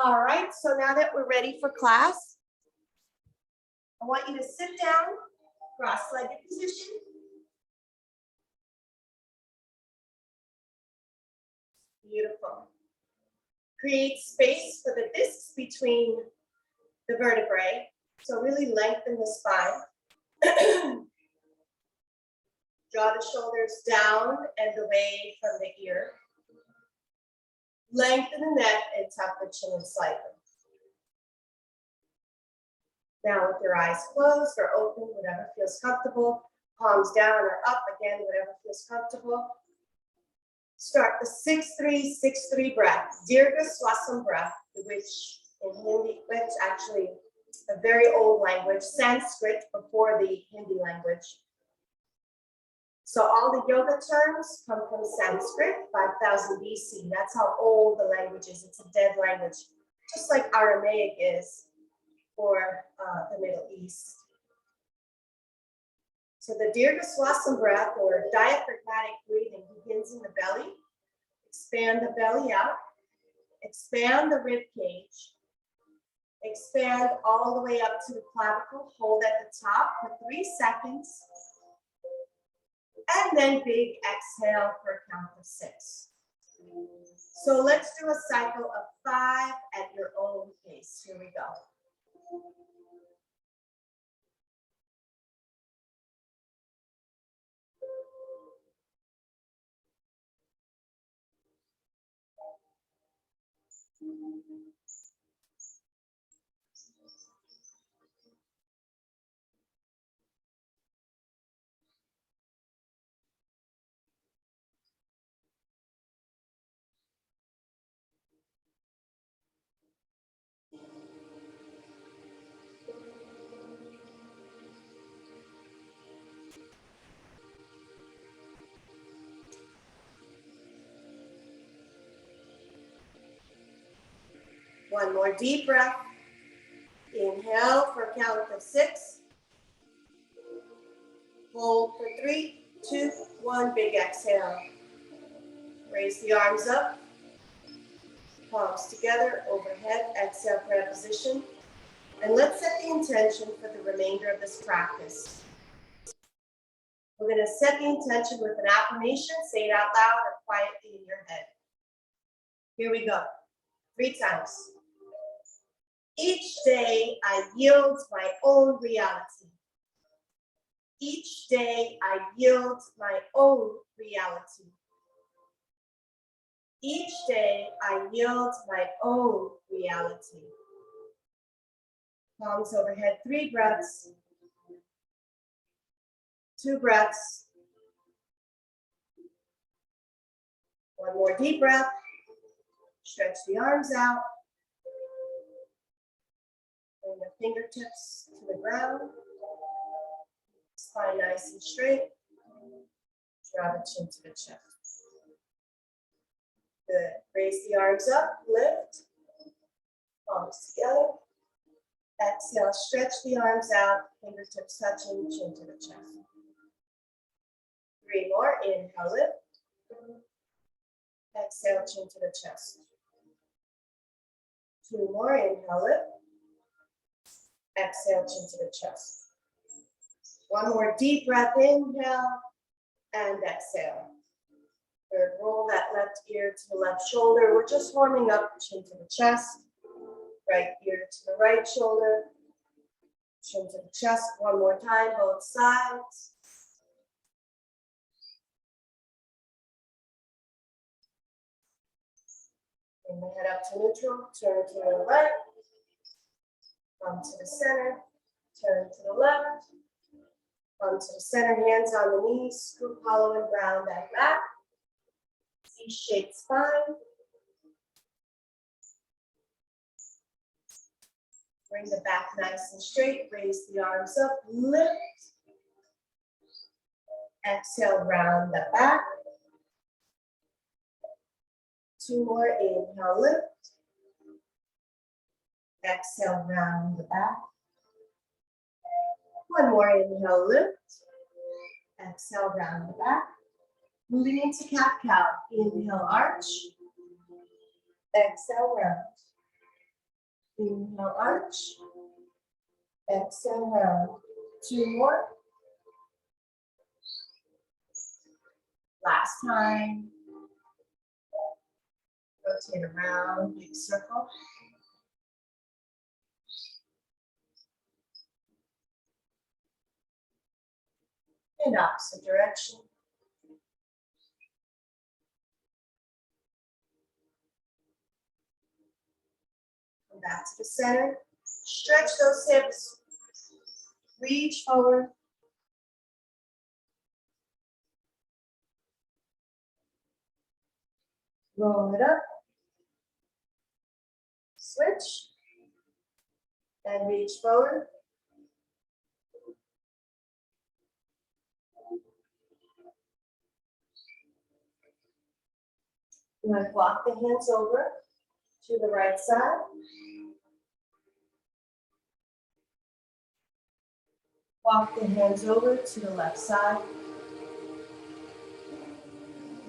All right, so now that we're ready for class, I want you to sit down, cross-legged position. Beautiful. Create space for the discs between the vertebrae. So really lengthen the spine. Draw the shoulders down and away from the ear. Lengthen the neck and tuck the chin slightly. Now with your eyes closed or open, whatever feels comfortable. Palms down or up, again, whatever feels comfortable. Start the 6-3-6-3 breath, Dirgha Swasam breath, which in Hindi, which actually a very old language, Sanskrit before the Hindi language. So all the yoga terms come from Sanskrit, 5000 BC. That's how old the language is. It's a dead language, just like Aramaic is for the Middle East. So the Dirgha Swasam breath, or diaphragmatic breathing, begins in the belly. Expand the belly out. Expand the rib cage. Expand all the way up to the clavicle. Hold at the top for 3 seconds. And then big exhale for a count of 6. So let's do a cycle of 5 at your own pace. Here we go. One more deep breath. Inhale for a count of 6. Hold for 3, 2, 1. Big exhale. Raise the arms up. Palms together, overhead. Exhale, prayer position. And let's set the intention for the remainder of this practice. We're going to set the intention with an affirmation. Say it out loud or quietly in your head. Here we go. 3 times. Each day I yield my own reality. Each day I yield my own reality. Each day I yield my own reality. Palms overhead, 3 breaths. 2 breaths. 1 more deep breath. Stretch the arms out. Bring the fingertips to the ground. Spine nice and straight. Draw the chin to the chest. Good. Raise the arms up, lift. Palms together. Exhale, stretch the arms out, fingertips touching, chin to the chest. 3 more. Inhale, lift. Exhale, chin to the chest. 2 more. Inhale, lift. Exhale, chin to the chest. 1 more deep breath, inhale, and exhale. Good. Roll that left ear to the left shoulder. We're just warming up, chin to the chest. Right ear to the right shoulder. Chin to the chest. 1 more time, both sides. Bring the head up to neutral, turn to the right. Come to the center, turn to the left. Come to the center, hands on the knees, scoop hollow and round that back. C-shaped spine. Bring the back nice and straight, raise the arms up, lift. Exhale, round the back. 2 more, inhale, lift. Exhale, round the back. 1 more, inhale, lift. Exhale, round the back. Moving into cat-cow. Inhale, arch. Exhale, round. Inhale, arch. Exhale, round. 2 more. Last time. Rotate around, big circle. And opposite direction. Come back to the center. Stretch those hips. Reach forward. Roll it up. Switch. And reach forward. You might walk the hands over to the right side. Walk the hands over to the left side.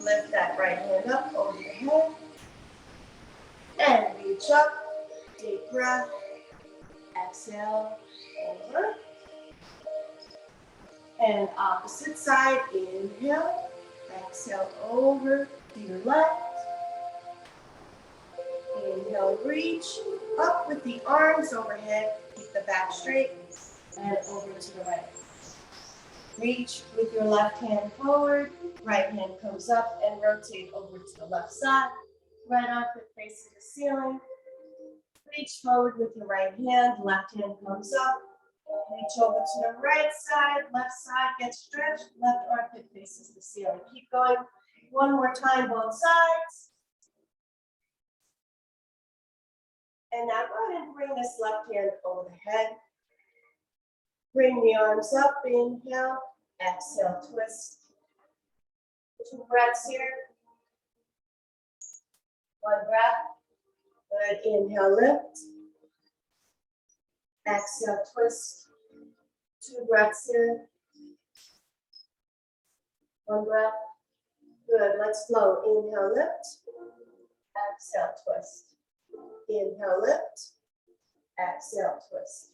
Lift that right hand up over your head. And reach up. Deep breath. Exhale. Over. And opposite side. Inhale. Exhale over to your left. Inhale, reach up with the arms overhead. Keep the back straight. And over to the right. Reach with your left hand forward. Right hand comes up and rotate over to the left side. Right armpit faces the ceiling. Reach forward with your right hand. Left hand comes up. Reach over to the right side. Left side gets stretched. Left armpit faces the ceiling. Keep going. One more time, both sides. And now go ahead and bring this left hand over the head. Bring the arms up. Inhale. Exhale, twist. 2 breaths here. 1 breath. Good. Inhale, lift. Exhale, twist. 2 breaths here. 1 breath. Good. Let's flow. Inhale, lift. Exhale, twist. Inhale, lift. Exhale, twist.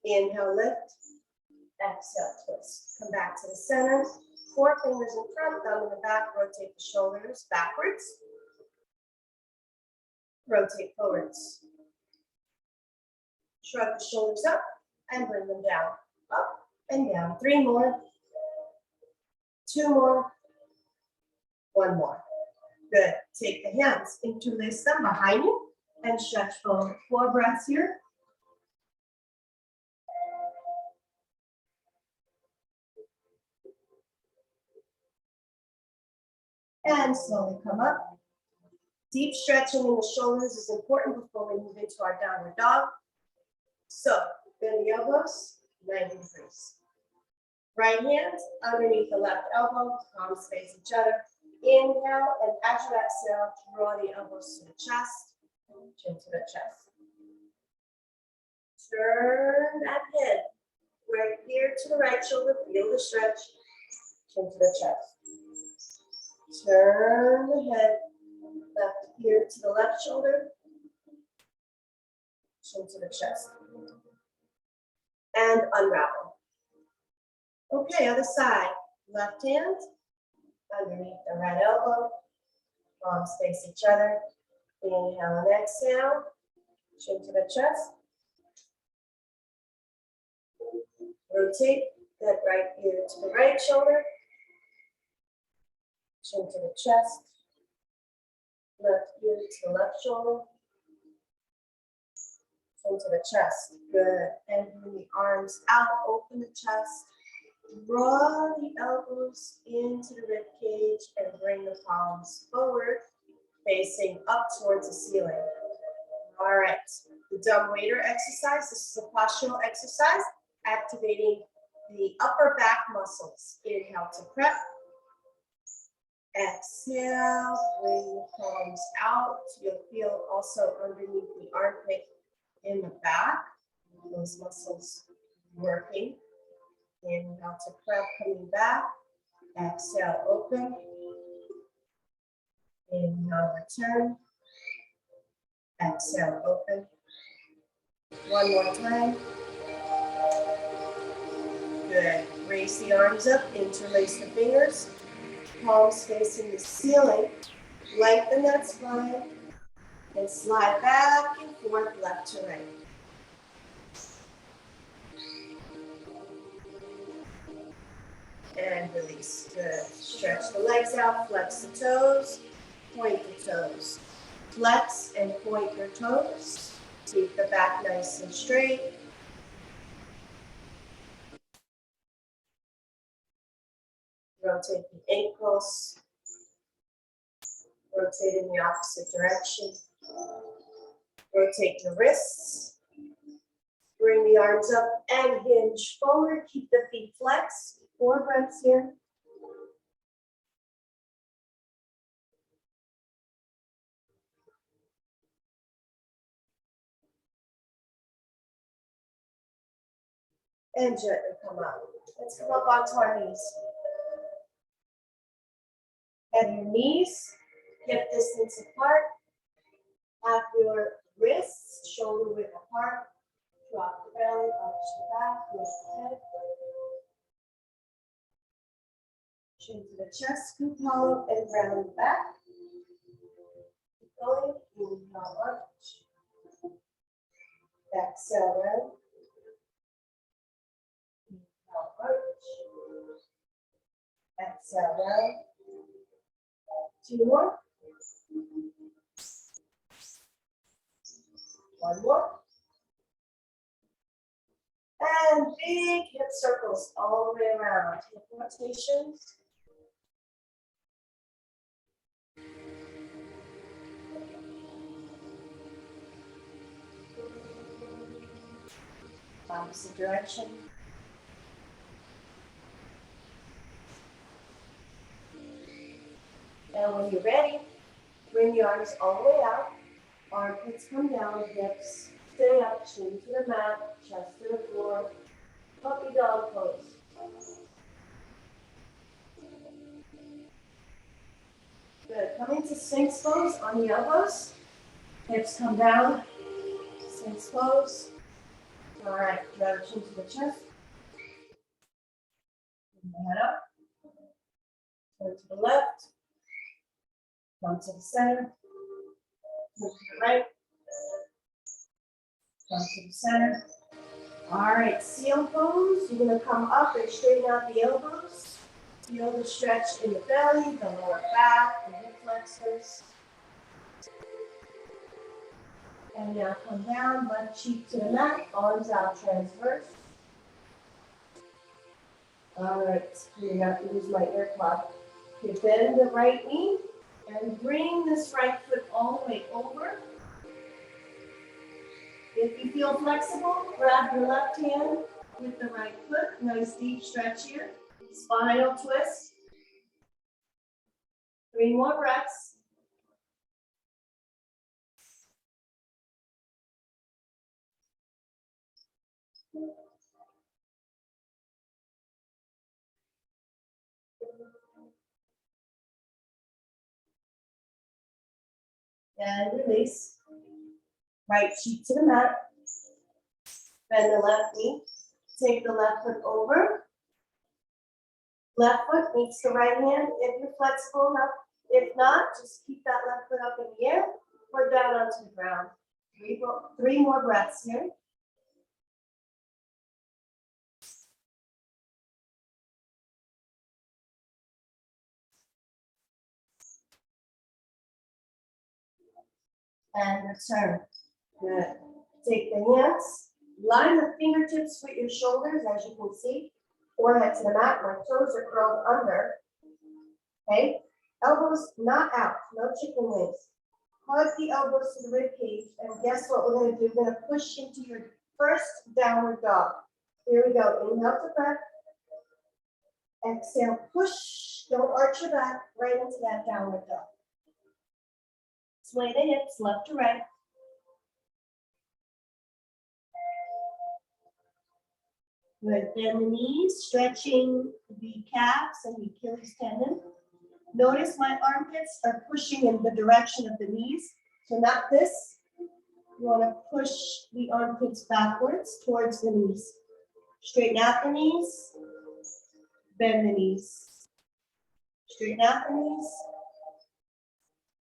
Inhale, lift. Exhale, twist. Come back to the center. 4 fingers in front, thumb in the back. Rotate the shoulders backwards. Rotate forwards. Shrug the shoulders up and bring them down. Up and down. 3 more. 2 more. 1 more. Good. Take the hands, interlace them behind you and stretch forward. 4 breaths here. And slowly come up. Deep stretching in the shoulders is important before we move into our downward dog. So, bend the elbows, 90 degrees. Right hand underneath the left elbow, palms face each other. Inhale, and as you exhale, draw the elbows to the chest, chin to the chest. Turn that head right ear to the right shoulder, feel the stretch, chin to the chest. Turn the head, left ear to the left shoulder, chin to the chest. And unravel. Okay, other side. Left hand underneath the right elbow, palms face each other. Inhale and exhale, chin to the chest. Rotate that right ear to the right shoulder, chin to the chest. Left ear to the left shoulder, chin to the chest. Good. And bring the arms out, open the chest. Draw the elbows into the rib cage and bring the palms forward, facing up towards the ceiling. All right, the dumb waiter exercise. This is a postural exercise, activating the upper back muscles. Inhale to prep. Exhale, bring the palms out. You'll feel also underneath the armpit in the back, those muscles working. Inhale to prep, coming back. Exhale, open. Inhale, return. Exhale, open. One more time. Good. Raise the arms up, interlace the fingers, palms facing the ceiling. Lengthen that spine and slide back and forth, left to right. And release. Good. Stretch the legs out, flex the toes, point the toes. Flex and point your toes. Keep the back nice and straight. Rotate the ankles. Rotate in the opposite direction. Rotate the wrists. Bring the arms up and hinge forward. Keep the feet flexed. 4 breaths here. And gently come up. Let's come up onto our knees. Have your knees hip distance apart. Have your wrists shoulder width apart. Drop the belly, arch the back, lift the head. Chin to the chest, scoop hollow, and round the back. Keep going. Inhale, arch. Exhale, round. Inhale, arch. Exhale, round. 2 more. 1 more. And big hip circles all the way around. Hip rotations. Opposite direction. And when you're ready, bring the arms all the way out. Armpits come down, hips stay up, chin to the mat, chest to the floor. Puppy dog pose. Good. Coming to Sphinx pose on the elbows. Hips come down. Sphinx pose. All right. Drag chin to the chest. Bring the head up. Turn to the left. Come to the center. Move to the right. Come to the center. All right, seal pose. You're going to come up and straighten out the elbows. Feel the stretch in the belly, the lower back, the hip flexors. And now come down, left cheek to the mat, arms out transverse. All right, you have to use my ear cloth. You bend the right knee and bring this right foot all the way over. If you feel flexible, grab your left hand with the right foot. Nice deep stretch here. Spinal twist. 3 more breaths. And release. Right cheek to the mat. Bend the left knee. Take the left foot over. Left foot meets the right hand if you're flexible enough. If not, just keep that left foot up in the air or down onto the ground. 3 more breaths here. And return. Good. Take the hands, line the fingertips with your shoulders, as you can see. Forehead to the mat, my toes are curled under. Okay? Elbows not out, no chicken wings. Hug the elbows to the rib cage, and guess what we're going to do? We're going to push into your first downward dog. Here we go. Inhale to breath. Exhale, push. Don't arch your back right into that downward dog. Sway the hips left to right. Good. Bend the knees, stretching the calves and the Achilles tendon. Notice my armpits are pushing in the direction of the knees. So not this, You want to push the armpits backwards towards the knees. Straighten out the knees, bend the knees. Straighten out the knees,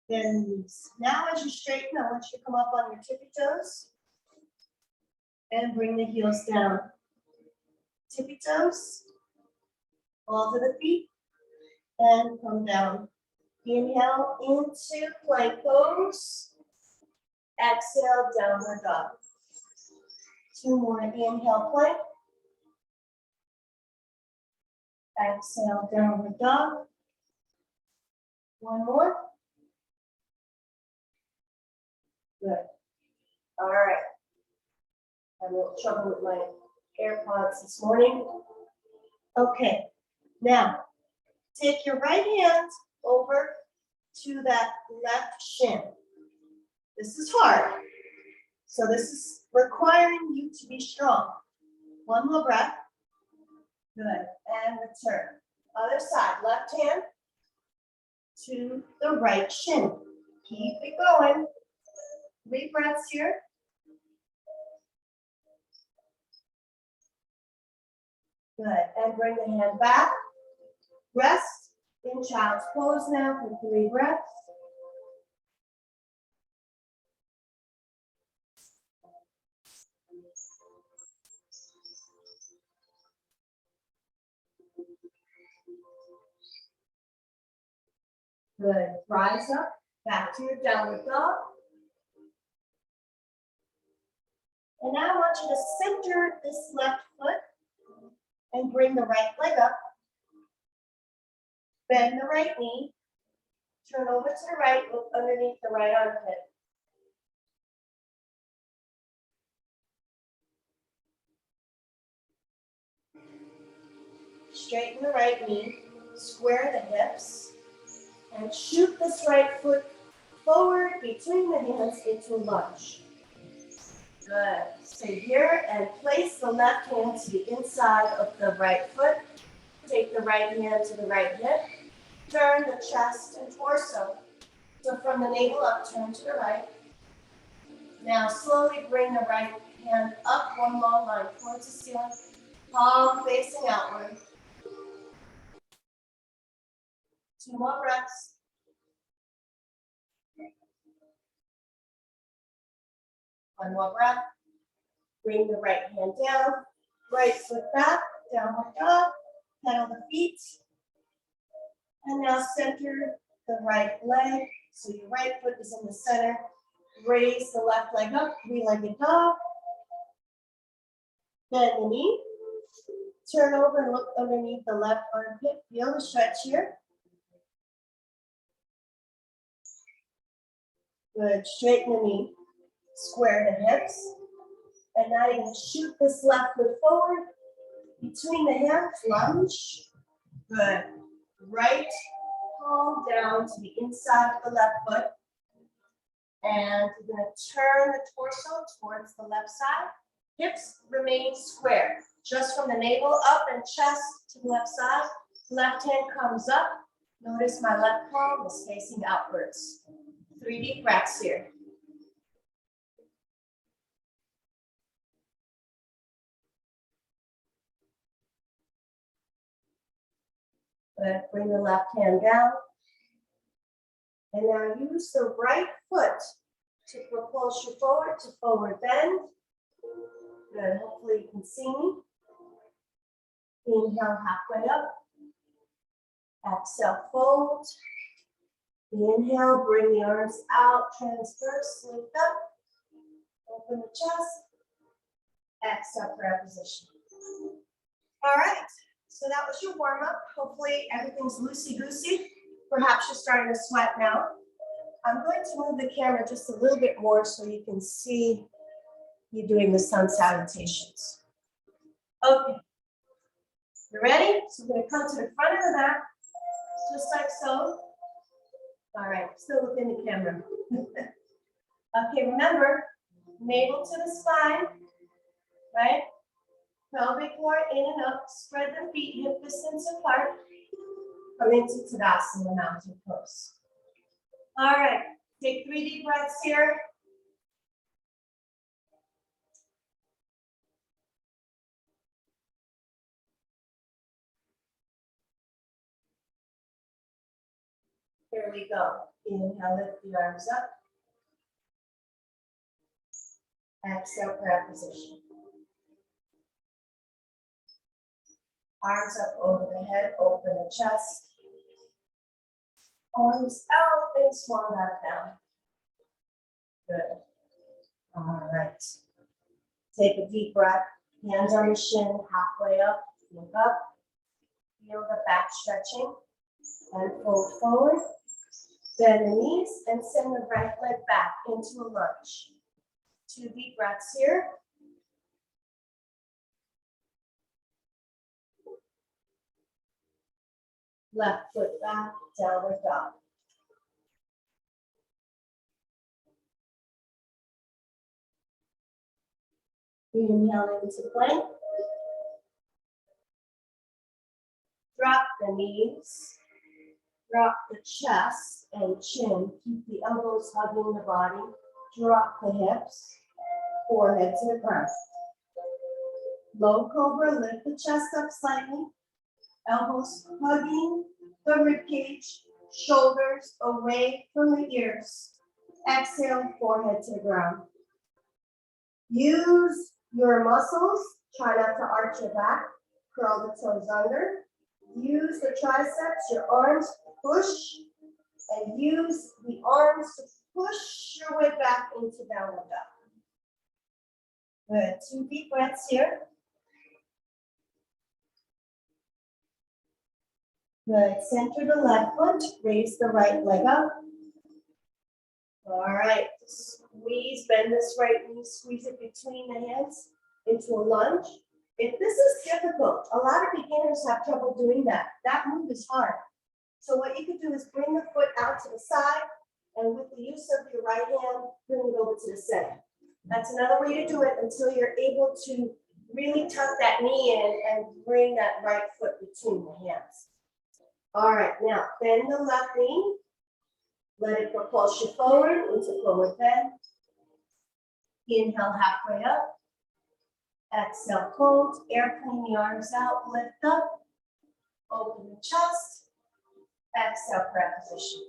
bend the knees. Now as you straighten, I want you to come up on your tippy toes and bring the heels down. Tippy toes, ball to the feet, and come down. Inhale into plank pose. Exhale, downward dog. 2 more, inhale, plank. Exhale, downward dog. 1 more. Good. All right. I had a little trouble with my AirPods this morning. Okay. Now, take your right hand over to that left shin. This is hard. So this is requiring you to be strong. 1 more breath. Good. And return. Other side. Left hand to the right shin. Keep it going. 3 breaths here. Good. And bring the hand back. Rest in child's pose now for 3 breaths. Good. Rise up. Back to your downward dog. And now I want you to center this left foot and bring the right leg up. Bend the right knee. Turn over to the right, look underneath the right armpit. Straighten the right knee, square the hips, and shoot this right foot forward between the hands into lunge. Good. Stay here and place the left hand to the inside of the right foot. Take the right hand to the right hip. Turn the chest and torso. So from the navel up, turn to the right. Now slowly bring the right hand up 1 long line towards the ceiling. Palm facing outward. 2 more breaths. One more breath. Bring the right hand down. Right foot back. Downward dog. Pedal the feet. And now center the right leg. So your right foot is in the center. Raise the left leg up. 3-legged dog. Bend the knee. Turn over and look underneath the left armpit. Feel the stretch here. Good. Straighten the knee. Square the hips. And now you're going to shoot this left foot forward. Between the hands, lunge. Good. Right palm down to the inside of the left foot. And you're going to turn the torso towards the left side. Hips remain square. Just from the navel up and chest to the left side. Left hand comes up. Notice my left palm is facing outwards. 3 deep breaths here. Good. Bring the left hand down. And now use the right foot to propulse you forward to forward bend. Good. Hopefully you can see me. Inhale halfway up. Exhale, fold. Inhale, bring the arms out, transverse, lift up. Open the chest. Exhale, prayer position. All right. So that was your warm-up. Hopefully everything's loosey-goosey. Perhaps you're starting to sweat now. I'm going to move the camera just a little bit more so you can see you doing the sun salutations. Okay. You ready? So we're going to come to the front of the mat, just like so. All right, still within the camera. Okay, remember, navel to the spine, right? Pelvic floor in and up, spread the feet hip distance apart. Come into Tadasana, mountain pose. All right, take 3 deep breaths here. Here we go. Inhale, lift the arms up. Exhale, prayer position. Arms up over the head, open the chest. Arms out and swan back down. Good. All right. Take a deep breath. Hands on the shin, halfway up. Look up. Feel the back stretching. And fold forward. Bend the knees and send the right leg back into a lunge. 2 deep breaths here. Left foot back, downward dog. Inhale into plank. Drop the knees. Drop the chest and chin. Keep the elbows hugging the body. Drop the hips. Forehead to the ground. Low cobra, lift the chest up slightly. Elbows hugging the ribcage. Shoulders away from the ears. Exhale, forehead to the ground. Use your muscles. Try not to arch your back. Curl the toes under. Use the triceps, your arms push, and use the arms to push your way back into downward dog. Good. 2 deep breaths here. Good. Center the left foot. Raise the right leg up. All right. Squeeze, bend this right knee, squeeze it between the hands into a lunge. If this is difficult, a lot of beginners have trouble doing that. That move is hard. So what you could do is bring the foot out to the side, and with the use of your right hand, bring it over to the center. That's another way to do it until you're able to really tuck that knee in and bring that right foot between the hands. All right, now bend the left knee. Let it propulse you forward into forward bend. Inhale, halfway up. Exhale, fold, airplane the arms out, lift up, open the chest, exhale, prayer position.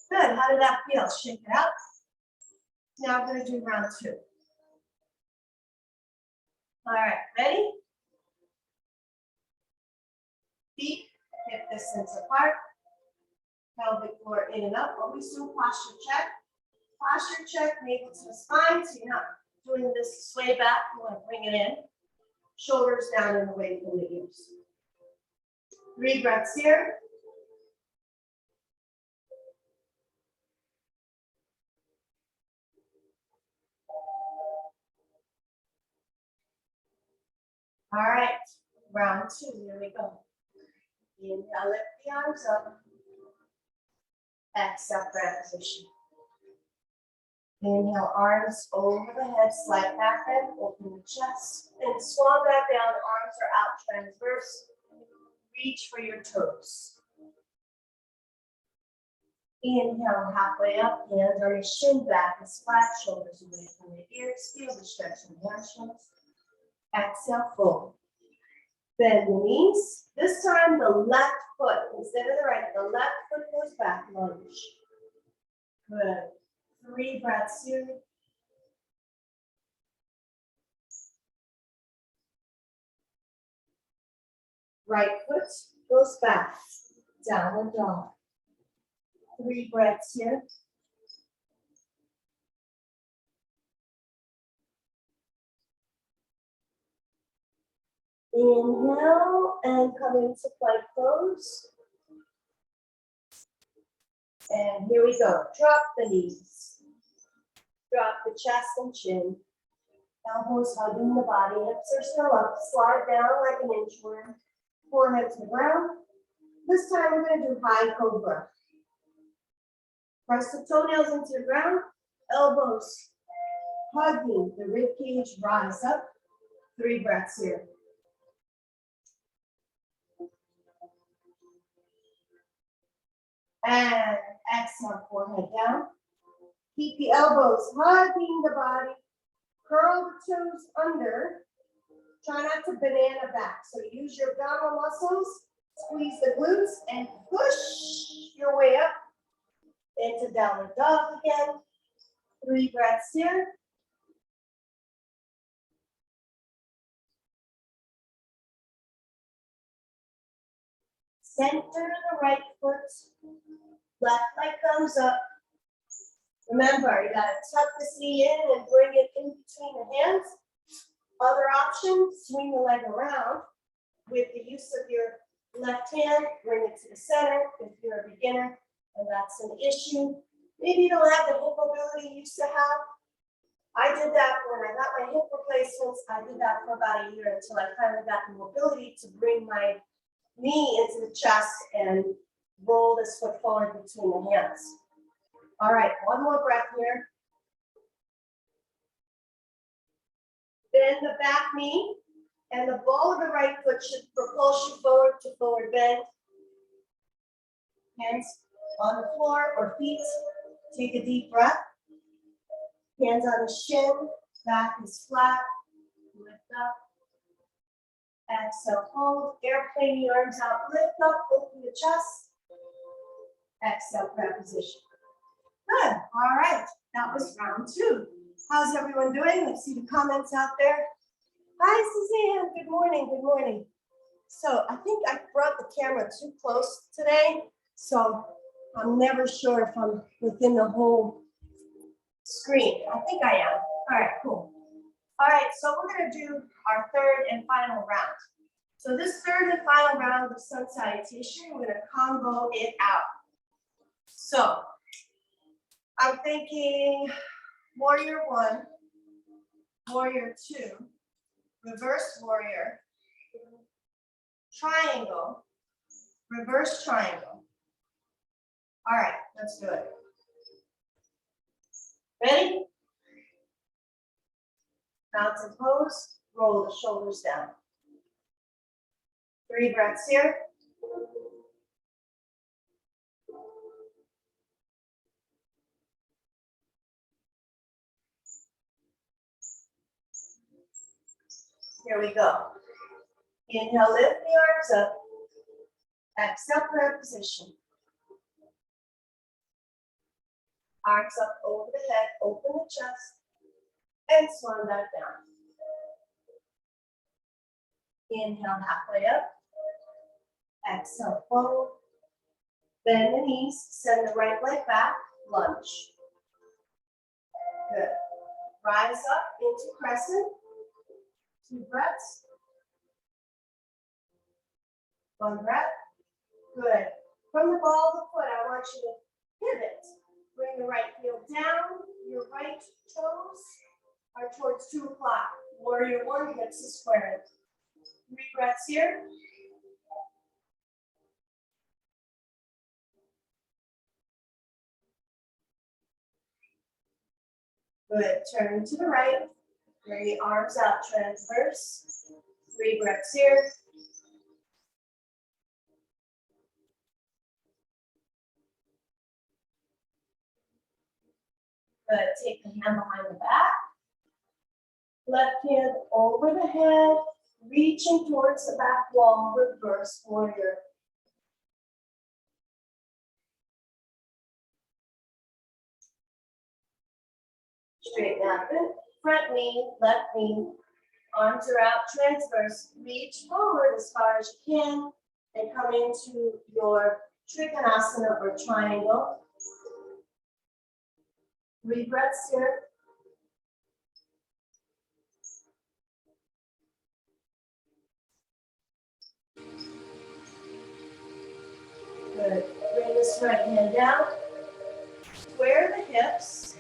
Good, how did that feel? Shake it out. Now we're gonna do round 2. All right, ready? Feet hip distance apart, pelvic floor in and up. Always do posture check. Posture check, navel to the spine, so you're not doing this sway back, you want to bring it in. Shoulders down and away from the ears. 3 breaths here. All right, round 2, here we go. Inhale, lift the arms up. Exhale, prayer position. Inhale, arms over the head, slight back bend, open the chest, and swan back down, arms are out transverse. Reach for your toes. Inhale, halfway up, hands on your shin, back is flat, shoulders away from the ears, feel the stretch in the hamstrings. Exhale, fold. Bend the knees. This time the left foot, instead of the right, the left foot goes back, lunge. Good. 3 breaths here. Right foot goes back, downward dog. 3 breaths here. Inhale and come into plank pose. And here we go. Drop the knees. Drop the chest and chin. Elbows hugging the body. Hips are still up. Slide down like an inchworm. Forehead to the ground. This time we're going to do high cobra. Press the toenails into the ground. Elbows hugging the rib cage. Rise up. 3 breaths here. And exhale, forehead down. Keep the elbows hugging the body. Curl the toes under. Try not to banana back. So use your abdominal muscles. Squeeze the glutes and push your way up Into downward dog again. 3 breaths here. Center the right foot. Left leg comes up. Remember, you gotta tuck this knee in and bring it in between the hands. Other option, swing the leg around with the use of your left hand, bring it to the center if you're a beginner and that's an issue. Maybe you don't have the hip mobility you used to have. I did that when I got my hip replacements. I did that for about a year until I finally got the mobility to bring my knee into the chest and roll this foot forward between the hands. All right, one more breath here. Bend the back knee, and the ball of the right foot should propulse you forward to forward bend. Hands on the floor or feet. Take a deep breath. Hands on the shin, back is flat. Lift up. Exhale, hold. Airplane the arms out, lift up, open the chest. Exhale, grab position. Good. All right. That was round 2. How's everyone doing? Let's see the comments out there. Hi, Suzanne. Good morning. Good morning. So I think I brought the camera too close today, so I'm never sure if I'm within the whole screen. I think I am. All right, cool. All right, so we're going to do our third and final round. So this third and final round of sun salutation, we're going to combo it out. So I'm thinking warrior 1, warrior 2, reverse warrior, triangle, reverse triangle. All right, let's do it. Ready? Mountain pose, roll the shoulders down. 3 breaths here. Here we go. Inhale, lift the arms up. Exhale, prayer position. Arms up over the head, open the chest, and swan back down. Inhale, halfway up. Exhale, forward. Bend the knees, send the right leg back, lunge. Good. Rise up into crescent. 2 breaths. 1 breath. Good. From the ball of the foot, I want you to pivot. Bring the right heel down. Your right toes are towards 2 o'clock. Warrior 1, hips is squared. 3 breaths here. Good. Turn to the right. Bring the arms out transverse. 3 breaths here. Good. Take the hand behind the back. Left hand over the head, reaching towards the back wall, reverse warrior. Straighten out the front knee, left knee. Arms are out transverse. Reach forward as far as you can and come into your Trikonasana or triangle. 3 breaths here. Good. Bring this right hand down. Square the hips.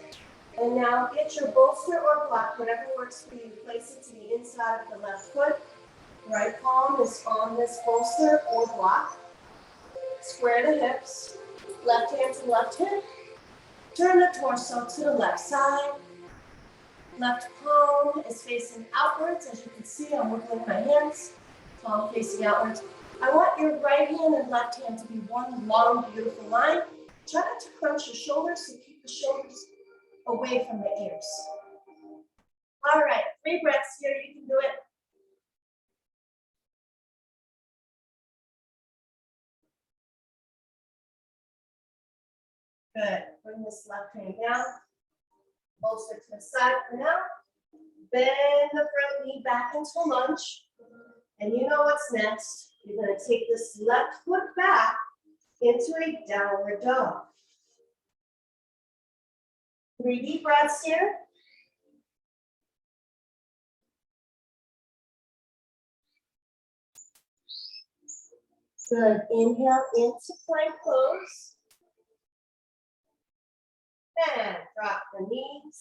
And now get your bolster or block, whatever works for you. Place it to the inside of the left foot. Right palm is on this bolster or block. Square the hips. Left hand to left hip. Turn the torso to the left side. Left palm is facing outwards. As you can see, I'm working with my hands. Palm facing outwards. I want your right hand and left hand to be one long, beautiful line. Try not to crunch your shoulders, so keep the shoulders away from the ears. All right, 3 breaths here. You can do it. Good. Bring this left hand down. Bolster to the side for now. Bend the front knee back into a lunge. And you know what's next. You're going to take this left foot back into a downward dog. 3 deep breaths here. Good. Inhale into plank pose. And drop the knees.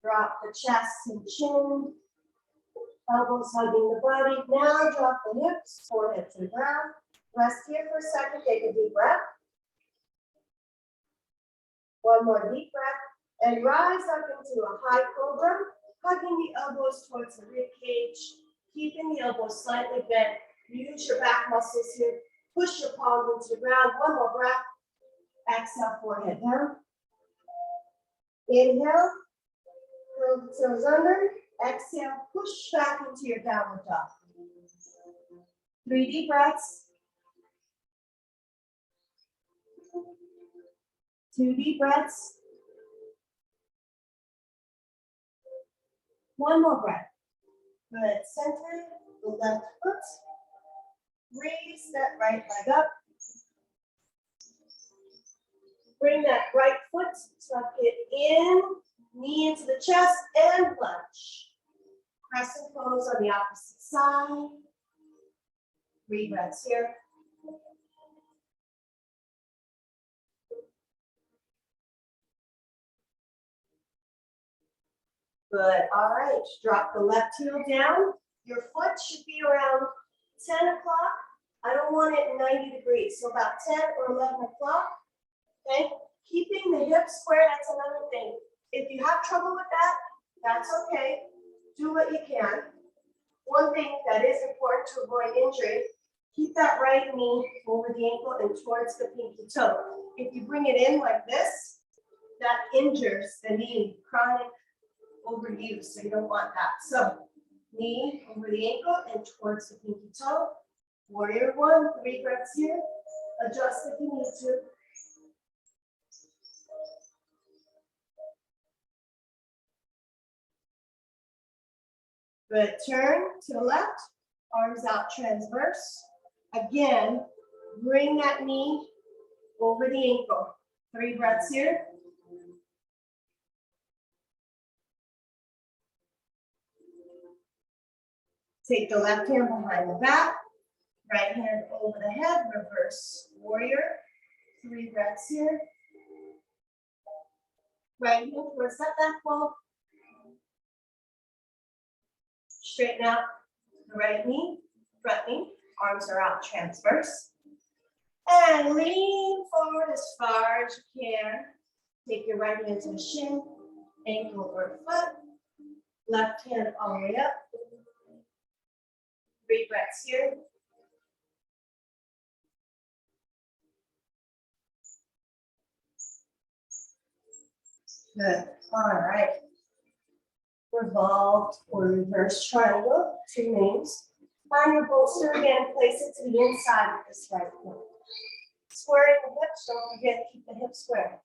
Drop the chest and chin. Elbows hugging the body. Now drop the hips, forehead to the ground. Rest here for a second. Take a deep breath. One more deep breath. And rise up into a high cobra, hugging the elbows towards the rib cage, keeping the elbows slightly bent. Use your back muscles here. Push your palms into the ground. One more breath. Exhale, forehead down. Inhale. Curl the toes under. Exhale, push back into your downward dog. 3 deep breaths. 2 deep breaths. 1 more breath. Good. Center the left foot. Raise that right leg up. Bring that right foot, tuck it in, knee into the chest, and lunge. Crescent pose on the opposite side. 3 breaths here. Good. All right. Drop the left heel down. Your foot should be around 10 o'clock. I don't want it 90 degrees. So about 10 or 11 o'clock. Okay. Keeping the hips square, that's another thing. If you have trouble with that, that's okay. Do what you can. One thing that is important to avoid injury, keep that right knee over the ankle and towards the pinky toe. If you bring it in like this, that injures the knee, chronic overuse, so you don't want that. So knee over the ankle and towards the pinky toe. Warrior 1, 3 breaths here. Adjust if you need to. Good. Turn to the left, arms out transverse. Again, bring that knee over the ankle. 3 breaths here. Take the left hand behind the back, right hand over the head, reverse warrior. 3 breaths here. Right hand towards that back wall. Straighten out the right knee, front knee, arms are out transverse. And lean forward as far as you can. Take your right hand to the shin, ankle or foot. Left hand all the way up. 3 breaths here. Good. All right. Revolved or reverse triangle, 2 names. Find your bolster again, place it to the inside of this right foot. Squaring the hips, don't forget, keep the hips square.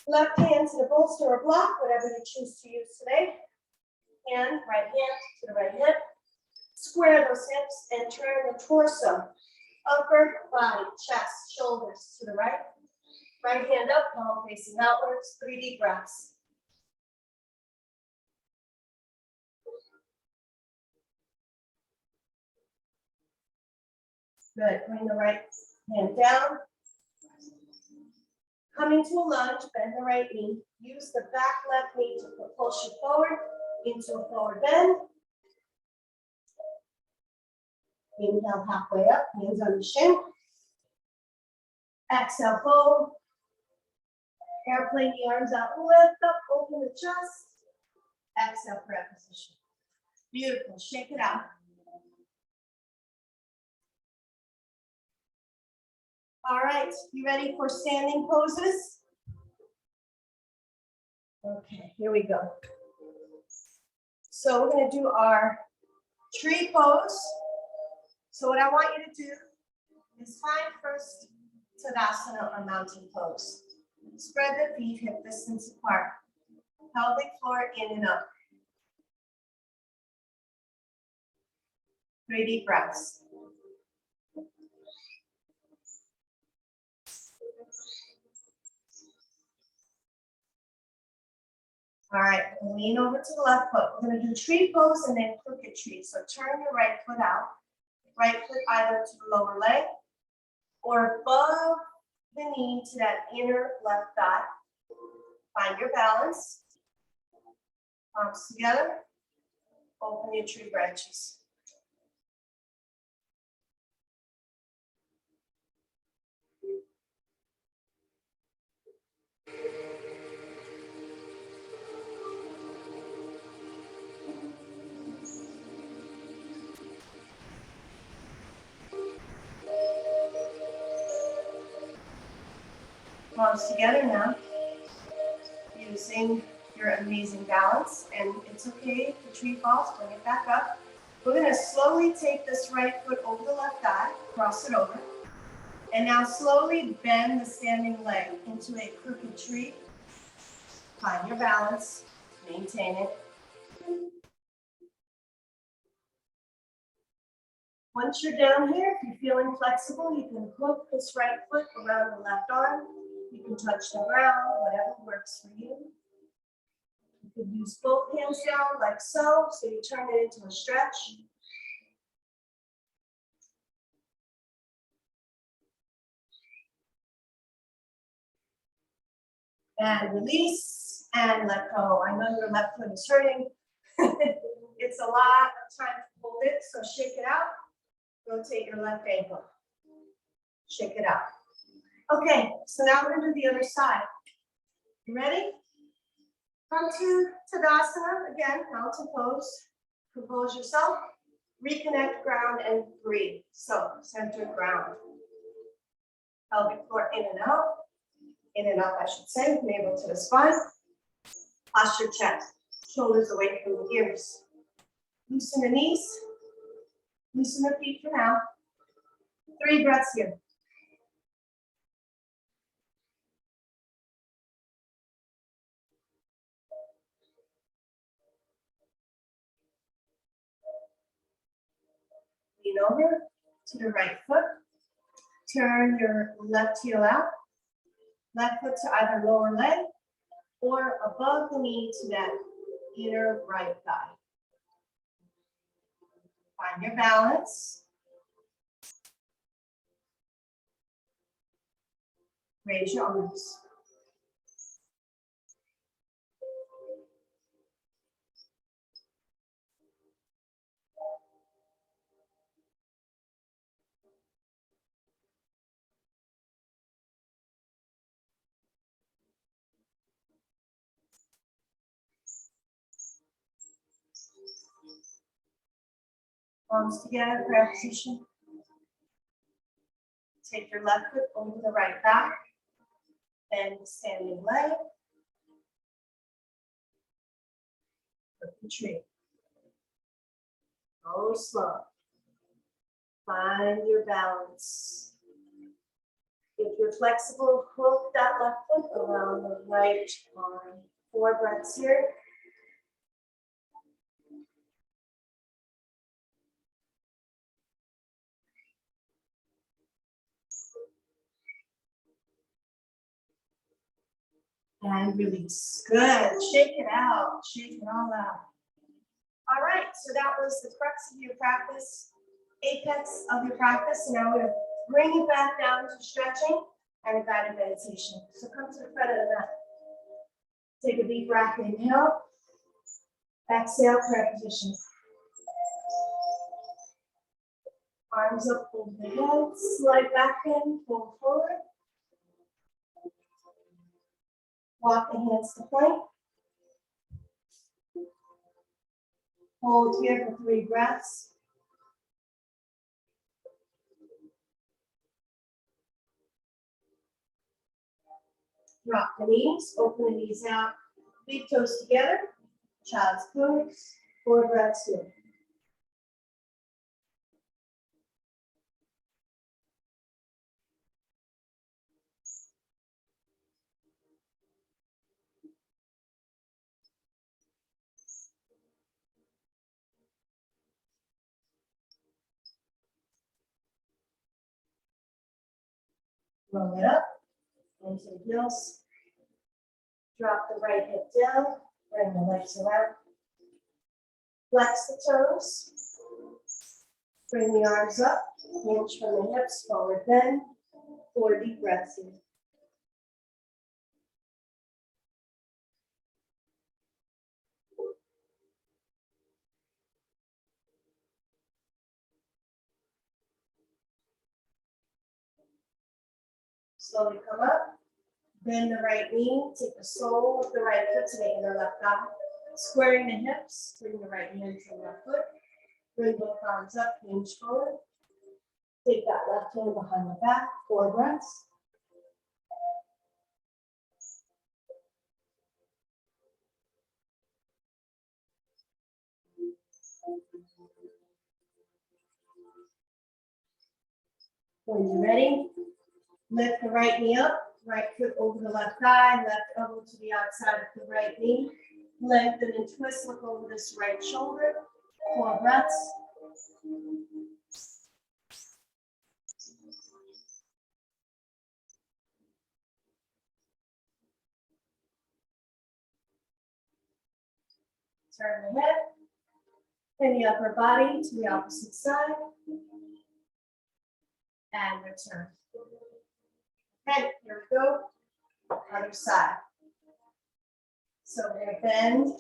Left hand to the bolster or block, whatever you choose to use today. Hand, right hand to the right hip. Square those hips and turn the torso. Upper body, chest, shoulders to the right. Right hand up, palm facing outwards. 3 deep breaths. Good. Bring the right hand down. Coming to a lunge, bend the right knee. Use the back left knee to push you forward into a forward bend. Inhale halfway up, hands on the shin. Exhale, fold. Airplane the arms out, lift up, open the chest. Exhale, prayer position. Beautiful. Shake it out. All right, you ready for standing poses? Okay, here we go. So we're going to do our tree pose. So what I want you to do is find first Tadasana or mountain pose. Spread the feet hip distance apart. Pelvic floor in and up. 3 deep breaths. All right, lean over to the left foot. We're going to do tree pose and then crooked tree. So turn your right foot out. Right foot either to the lower leg or above the knee to that inner left thigh. Find your balance. Palms together. Open your tree branches. Palms together now. Using your amazing balance, and it's okay if the tree falls, bring it back up. We're going to slowly take this right foot over the left thigh, cross it over, and now slowly bend the standing leg into a crooked tree. Find your balance, maintain it. Once you're down here, if you're feeling flexible, you can hook this right foot around the left arm. You can touch the ground, whatever works for you. You could use both hands down like so you turn it into a stretch. And release and let go. I know your left foot is hurting. It's a lot of time to hold it, so shake it out. Rotate your left ankle. Shake it out. Okay, so now we're going to do the other side. You ready? Come to Tadasana, again, mountain pose. Compose yourself. Reconnect ground and breathe. So, center ground. Pelvic floor in and out. In and up, I should say, navel to the spine. Posture chest, shoulders away from the ears. Loosen the knees, loosen the feet for now. 3 breaths here. Lean over to the right foot. Turn your left heel out. Left foot to either lower leg or above the knee to that inner right thigh. Find your balance. Raise your arms. Palms together, prayer position. Take your left foot over the right back. Bend the standing leg. Put the tree. Go slow. Find your balance. If you're flexible, hook that left foot around the right arm. 4 breaths here. And release. Good. Shake it out. Shake it all out. All right. So that was the crux of your practice, apex of your practice. And now we're going to bring it back down to stretching and a guided meditation. So come to the front of the mat. Take a deep breath. Inhale. Exhale. Prayer position. Arms up over the head. Slide back in. Pull forward. Walk the hands to plank. Hold here for 3 breaths. Drop the knees, open the knees out, big toes together, child's pose, 4 breaths here. Roll it up into the heels. Drop the right hip down. Bring the legs around. Flex the toes. Bring the arms up. Hinge from the hips. Forward bend. 4 deep breaths here. Slowly come up. Bend the right knee. Take the sole of the right foot to the inner left thigh. Squaring the hips. Bring the right hand to the left foot. Bring both arms up. Hinge forward. Take that left hand behind the back. 4 breaths. When you're ready, lift the right knee up. Right foot over the left thigh. Left elbow to the outside of the right knee. Lengthen and twist. Look over this right shoulder. 4 breaths. Turn the head and the upper body to the opposite side. And return. Okay, here we go. Other side. So we're going to bend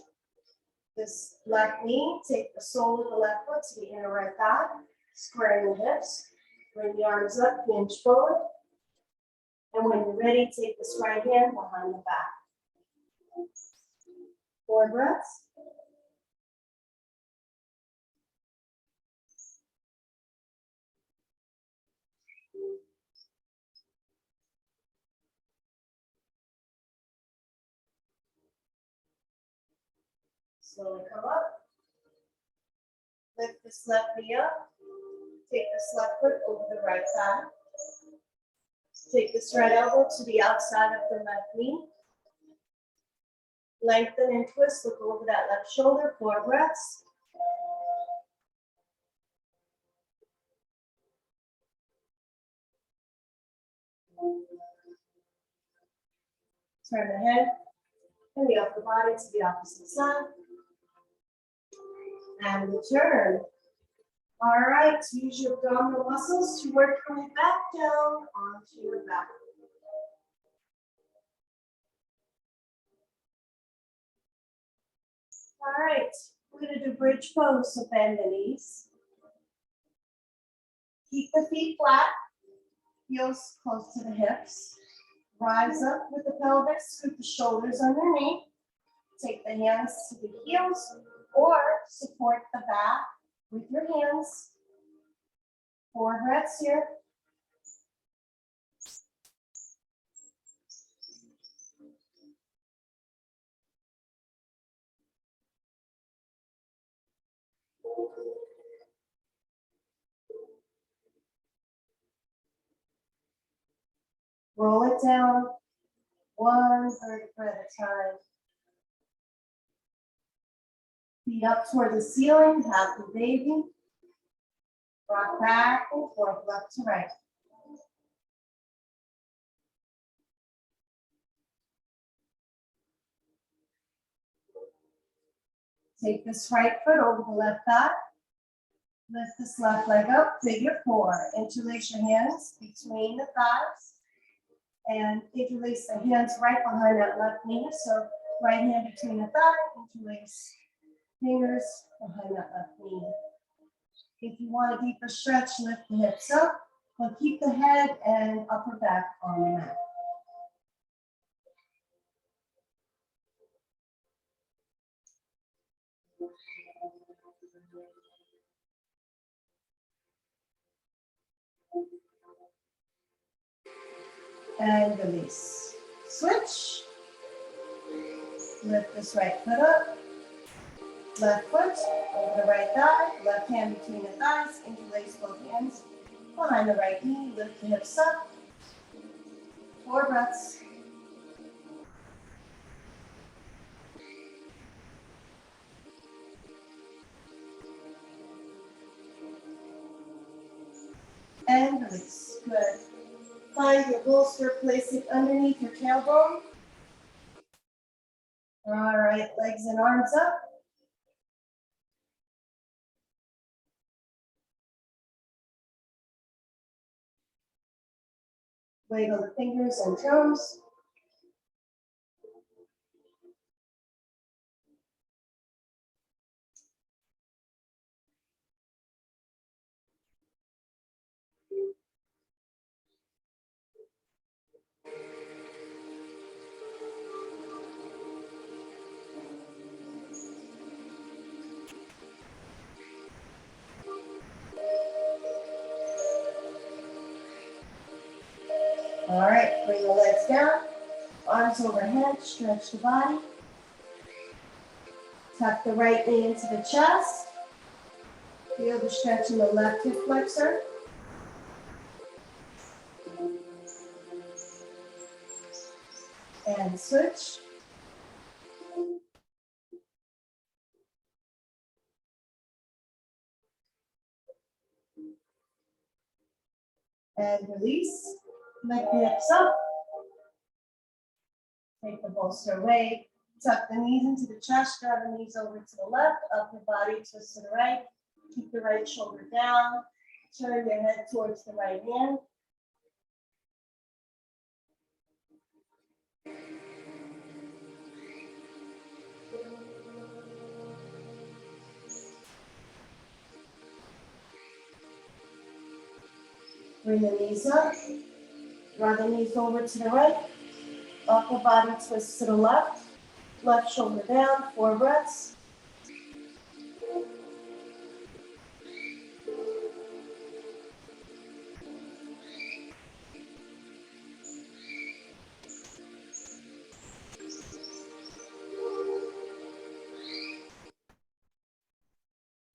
this left knee. Take the sole of the left foot to the inner right thigh. Squaring the hips. Bring the arms up, hinge forward. And when you're ready, take this right hand behind the back. 4 breaths. Slowly come up. Lift this left knee up. Take this left foot over the right thigh. Take this right elbow to the outside of the left knee. Lengthen and twist. Look over that left shoulder. 4 breaths. Turn the head and the upper body to the opposite side. And return. All right, use your abdominal muscles to work your way back down onto your back. All right, we're going to do bridge pose, so bend the knees. Keep the feet flat, heels close to the hips. Rise up with the pelvis, scoot the shoulders underneath. Take the hands to the heels or support the back with your hands. 4 breaths here. Roll it down, 1 vertebra at a time. Feet up toward the ceiling, happy baby. Rock back and forth, left to right. Take this right foot over the left thigh. Lift this left leg up, figure 4. Interlace your hands between the thighs. And interlace the hands right behind that left knee. So right hand between the thigh, interlace fingers behind that left knee. If you want a deeper stretch, lift the hips up, but keep the head and upper back on the mat. And release. Switch. Lift this right foot up. Left foot over the right thigh. Left hand between the thighs. Interlace both hands behind the right knee. Lift the hips up. 4 breaths. And release. Good. Find your bolster, place it underneath your tailbone. All right, legs and arms up. Wiggle the fingers and toes. All right, bring the legs down, arms overhead, stretch the body. Tuck the right knee into the chest. Feel the stretch in the left hip flexor. And switch. And release. Lift the hips up. Take the bolster away. Tuck the knees into the chest, draw the knees over to the left, upper body twist to the right. Keep the right shoulder down. Turn your head towards the right hand. Bring the knees up. Draw the knees over to the right. Upper body twist to the left. Left shoulder down, 4 breaths.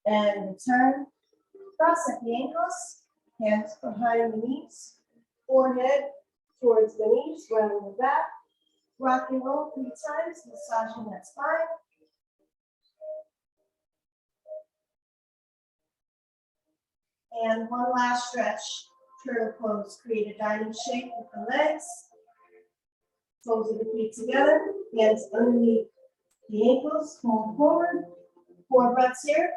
And return. Cross at the ankles, hands behind the knees, forehead towards the knees, round the back. Rock and roll 3 times, massaging that spine. And one last stretch. Turtle pose. Create a diamond shape with the legs. Toes of the feet together. Hands underneath the ankles. Hold forward. 4 breaths here.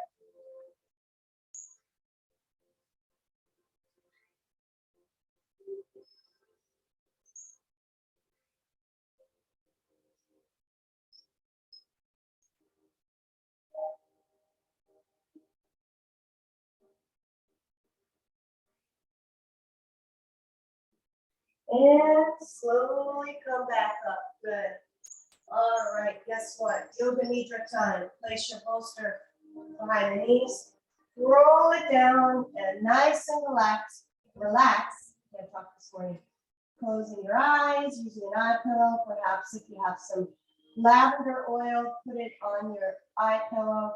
And slowly come back up. Good. All right, guess what? Yoga Nidra time. Place your bolster behind the knees. Roll it down and nice and relaxed. Relax. Can't talk this morning. Closing your eyes, using an eye pillow. Perhaps if you have some lavender oil, put it on your eye pillow.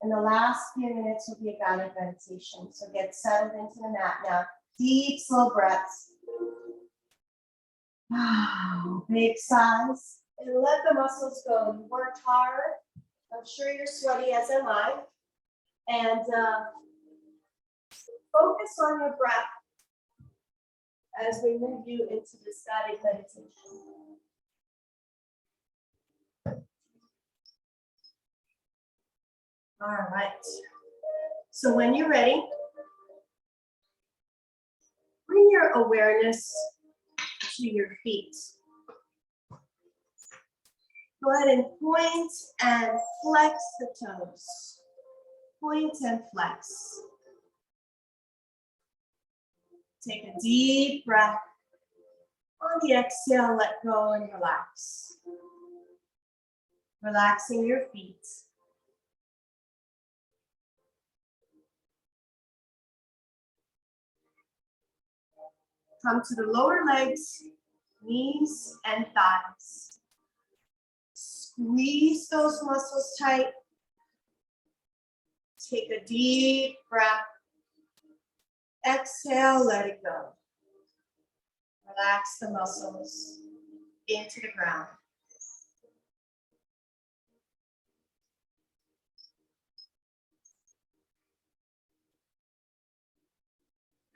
And the last few minutes will be a guided meditation. So get settled into the mat now. Deep, slow breaths. Big sighs. And let the muscles go. You worked hard. I'm sure you're sweaty, as am I. And focus on your breath as we move you into this guided meditation. All right. So when you're ready, bring your awareness to your feet. Go ahead and point and flex the toes. Point and flex. Take a deep breath. On the exhale, let go and relax. Relaxing your feet. Come to the lower legs, knees and thighs. Squeeze those muscles tight. Take a deep breath. Exhale, let it go. Relax the muscles into the ground.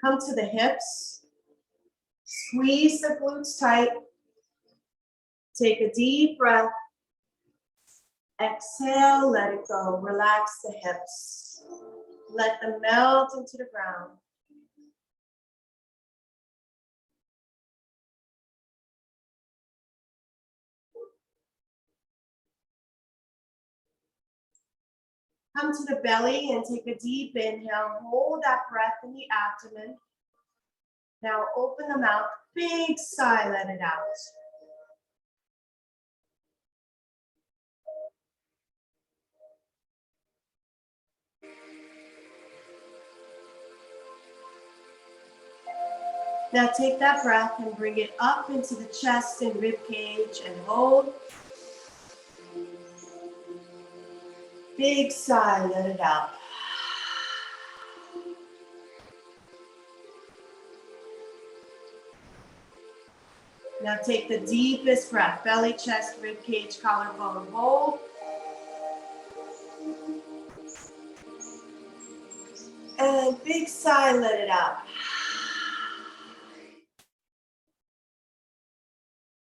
Come to the hips. Squeeze the glutes tight. Take a deep breath. Exhale, let it go. Relax the hips. Let them melt into the ground. Come to the belly and take a deep inhale. Hold that breath in the abdomen. Now open the mouth, big sigh, let it out. Now take that breath and bring it up into the chest and rib cage and hold. Big sigh, let it out. Now take the deepest breath, belly, chest, rib cage, collarbone, hold. And big sigh, let it out.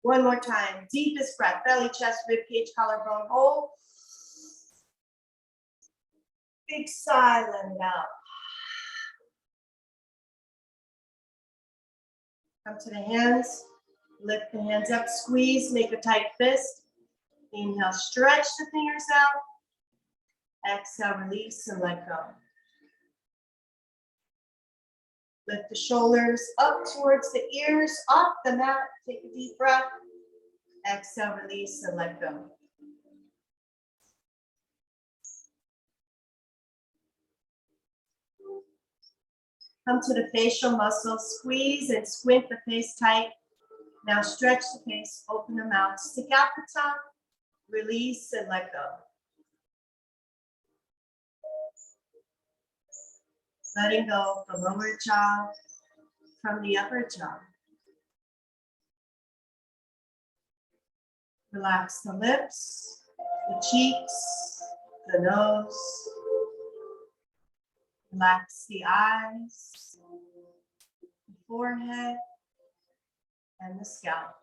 One more time, deepest breath, belly, chest, rib cage, collarbone, hold. Big sigh, let it out. Come to the hands, lift the hands up, squeeze, make a tight fist. Inhale, stretch the fingers out. Exhale, release and let go. Lift the shoulders up towards the ears, off the mat. Take a deep breath. Exhale, release and let go. Come to the facial muscles, squeeze and squint the face tight. Now stretch the face, open the mouth, stick out the tongue, release and let go. Letting go of the lower jaw from the upper jaw. Relax the lips, the cheeks, the nose. Relax the eyes, the forehead, and the scalp.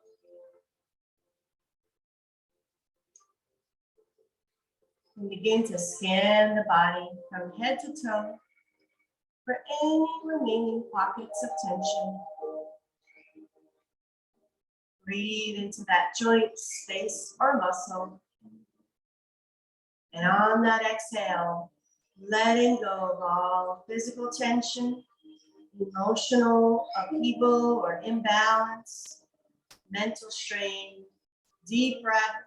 And begin to scan the body from head to toe for any remaining pockets of tension. Breathe into that joint, space, or muscle. And on that exhale, letting go of all physical tension, emotional upheaval or imbalance, mental strain, deep breath,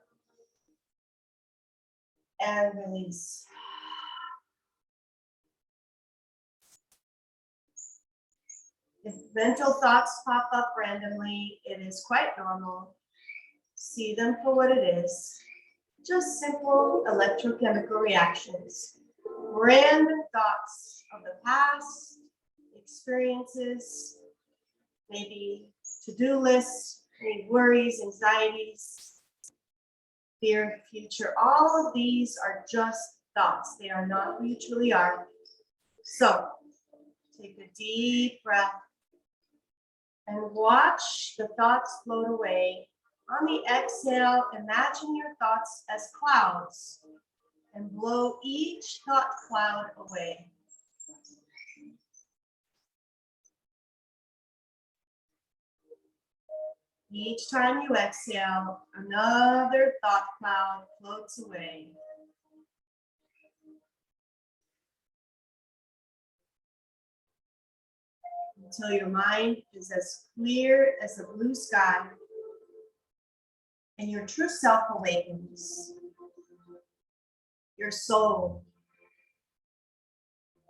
and release. If mental thoughts pop up randomly, it is quite normal. See them for what it is. Just simple electrochemical reactions. Random thoughts of the past, experiences, maybe to-do lists, any worries, anxieties, fear of the future. All of these are just thoughts. They are not who you truly are. So take a deep breath and watch the thoughts float away. On the exhale, imagine your thoughts as clouds and blow each thought cloud away. Each time you exhale, another thought cloud floats away. Until your mind is as clear as the blue sky and your true self awakens. Your soul.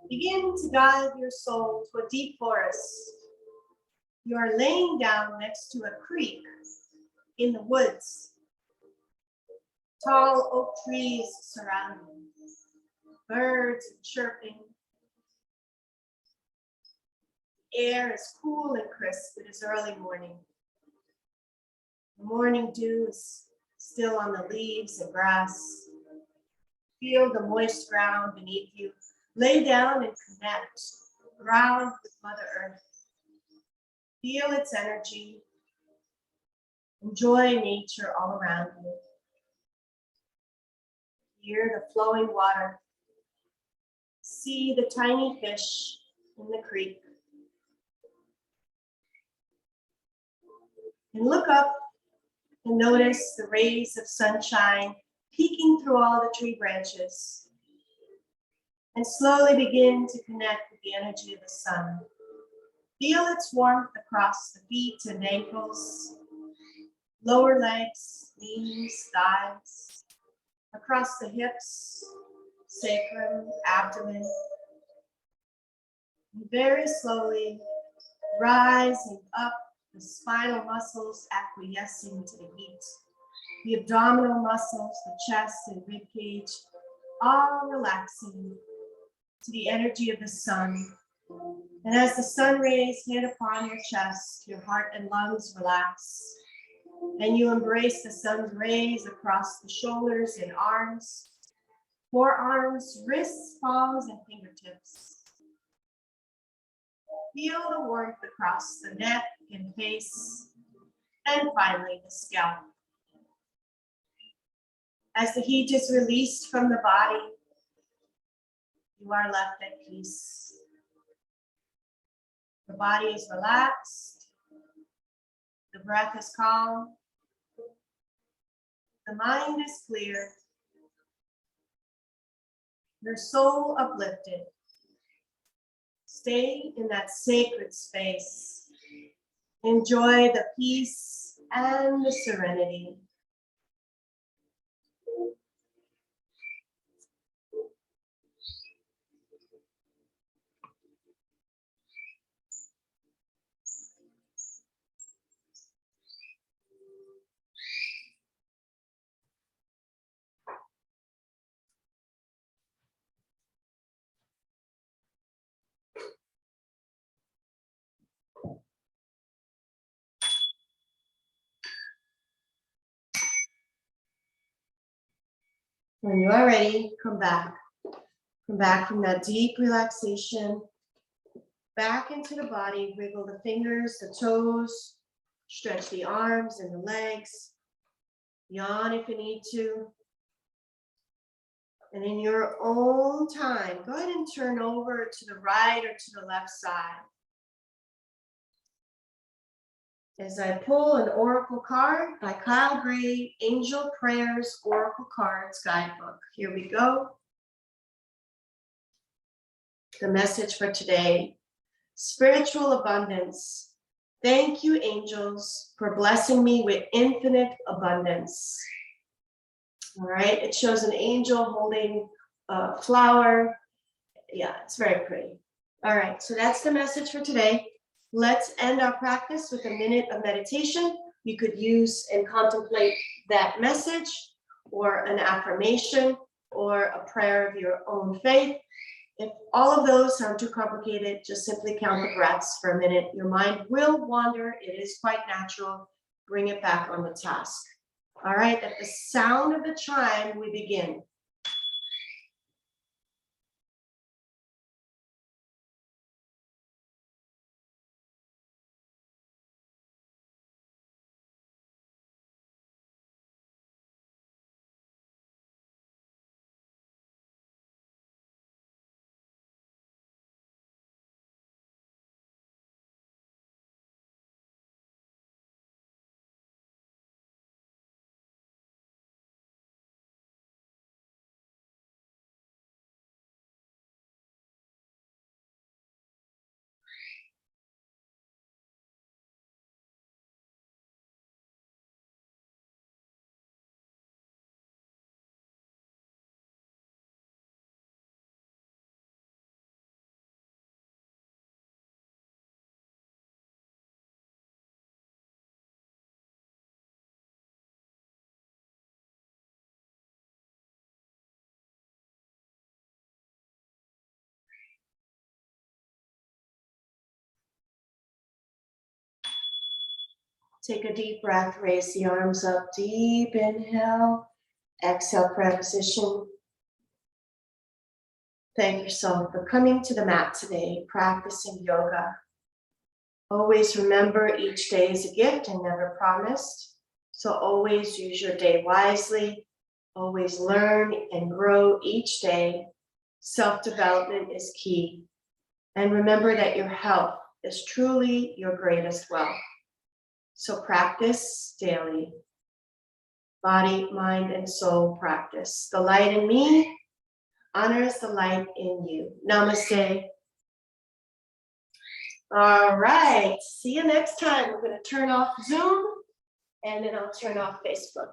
Begin to guide your soul to a deep forest. You are laying down next to a creek in the woods. Tall oak trees surround you. Birds chirping. The air is cool and crisp. It is early morning. The morning dew is still on the leaves and grass. Feel the moist ground beneath you. Lay down and connect. Ground with Mother Earth. Feel its energy. Enjoy nature all around you. Hear the flowing water. See the tiny fish in the creek. And look up and notice the rays of sunshine peeking through all the tree branches. And slowly begin to connect with the energy of the sun. Feel its warmth across the feet and ankles, lower legs, knees, thighs, across the hips, sacrum, abdomen. And very slowly rising up, the spinal muscles acquiescing to the heat, the abdominal muscles, the chest and rib cage, all relaxing to the energy of the sun. And as the sun rays hit upon your chest, your heart and lungs relax, and you embrace the sun's rays across the shoulders and arms, forearms, wrists, palms, and fingertips. Feel the warmth across the neck and face, and finally the scalp. As the heat is released from the body, you are left at peace. The body is relaxed, the breath is calm, the mind is clear, your soul uplifted. Stay in that sacred space. Enjoy the peace and the serenity. When you are ready, come back. Come back from that deep relaxation, back into the body, wiggle the fingers, the toes, stretch the arms and the legs, yawn if you need to. And in your own time, go ahead and turn over to the right or to the left side. As I pull an oracle card by Kyle Gray, Angel Prayers Oracle Cards Guidebook. Here we go. The message for today, spiritual abundance. Thank you, angels, for blessing me with infinite abundance. All right, it shows an angel holding a flower. Yeah, it's very pretty. All right, so that's the message for today. Let's end our practice with a minute of meditation. You could use and contemplate that message, or an affirmation, or a prayer of your own faith. If all of those sound too complicated, just simply count the breaths for a minute. Your mind will wander. It is quite natural. Bring it back on the task. All right, at the sound of the chime, we begin. Take a deep breath, raise the arms up, deep inhale, exhale, prayer position. Thank yourself for coming to the mat today, practicing yoga. Always remember each day is a gift and never promised. So always use your day wisely. Always learn and grow each day. Self-development is key. And remember that your health is truly your greatest wealth. So practice daily. Body, mind, and soul practice. The light in me honors the light in you. Namaste. All right, see you next time. We're going to turn off Zoom and then I'll turn off Facebook.